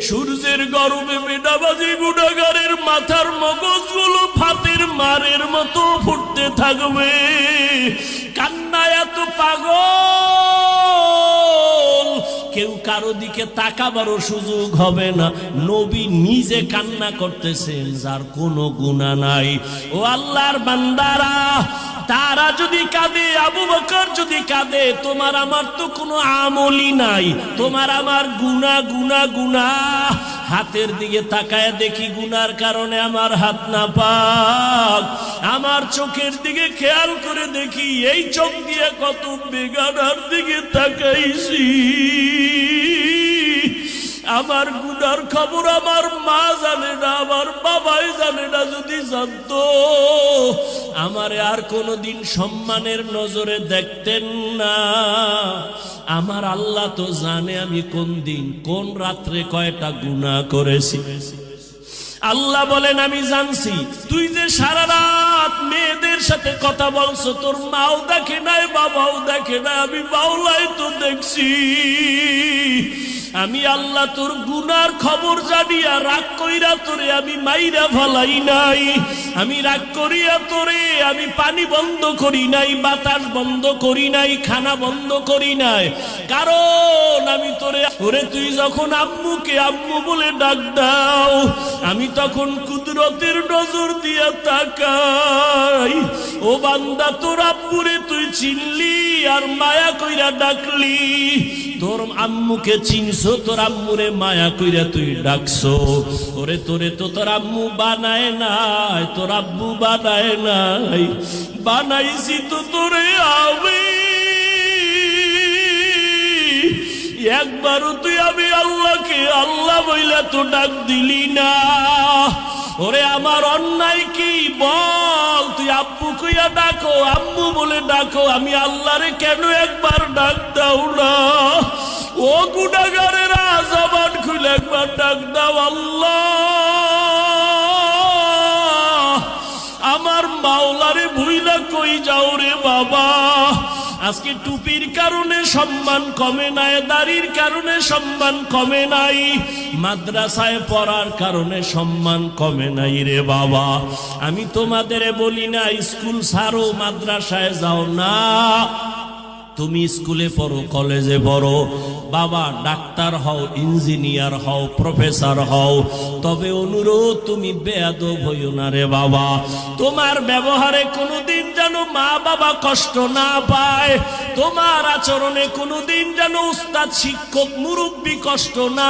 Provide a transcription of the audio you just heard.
সূর্যের গরমে বেদাবাজি গুনাহগারের মাথার মগজগুলো ফাতের মারের মতো ফুটতে থাকবে। কান্নায় এত পাগল কেউ কারো দিকে তাকাবারও সুযোগ হবে না। নবী নিজে কান্না করতেছেন যার কোনো গুনাহ নাই। ও আল্লাহর বান্দারা, তারা যদি কাঁদে, আবু বকর যদি কাঁদে, তোমার আমার তো কোনো আমলই নাই, তোমার আমার গুনাহ গুনাহ গুনাহ। হাতের দিকে তাকায় দেখি গুনার কারণে আমার হাত নাপাক। আমার চোখের দিকে খেয়াল করে দেখি এই চোখ দিয়ে কত বেগানার দিকে তাকাইছি। আমার গুনার খবর আমার মা জানে না, আমার বাবাই জানে না। যদি জানতো আমারে আর কোনদিন সম্মানের নজরে দেখতেন না। আমার আল্লাহ তো জানে আমি কোন দিন কোন রাত্রে কয়টা গুনাহ করেছি। আল্লাহ বলেন আমি জানছি তুই যে সারা রাত মেয়েদের সাথে কথা বলছো, তোর মাও দেখে নাই বাবাও দেখে নাই, আমি বাউলাই তো দেখছি। আমি আল্লাহ তোর গুনার খবর জানিয়া রাগ কইরা তোরে আমি মাইরা ফালাই নাই। আমি রাগ করিয়া তোরে আমি পানি বন্ধ করি নাই, বাতাস বন্ধ করি নাই, খানা বন্ধ করি নাই। কারণ আমি তোরে তুই যখন আম্মুকে আম্মু বলে ডাক দাও, আমি তখন কুদরতের নজর দিয়া তাকাই। ও বান্দা, তোর আম্মুরে তুই চিনলি আর মায়া কইরা ডাকলি। তোর আম্মুকে চিনছো, তোর আম্মুরে মায়া কইরা তুই ডাকছো। তোরে তো তোর আম্মু বানায় নাই, তোর আব্বু বানায় নাই, বানাইছি তো তোরে আমি। একবারও তুই আমি আল্লাহকে আল্লাহ বইলা তো ডাক দিলি না। ওরে আমার অন্যায় কি বল? তুই আব্বু কইয়া ডাকো, আম্মু বলে ডাকো, আমি আল্লাহরে কেন একবার ডাক দাও না? ও গুনাহগারেরা, জবান খুলে একবার ডাক দাও আল্লাহ। আমার মাওলারে ভুইলা কই যাও রে বাবা? আজকে টুপির কারণে সম্মান কমে নাই, দাড়ির কারণে সম্মান কমে নাই, মাদ্রাসায় পড়ার কারণে সম্মান কমে নাই রে বাবা। আমি তোমাদের বলি না স্কুল ছাড়ো, মাদ্রাসায় যাও না। তুমি স্কুলে পড়ো, কলেজে পড়ো, বাবা ডাক্তার হও, ইঞ্জিনিয়ার হও, প্রফেসর হও, তবে অনুরোধ তুমি বেয়াদব হইও না রে বাবা। তোমার ব্যবহারে কোনোদিন যেন মা বাবা কষ্ট না পায়, তোমার আচরণে কোনোদিন যেন উস্তাদ শিক্ষক মুরব্বী কষ্ট না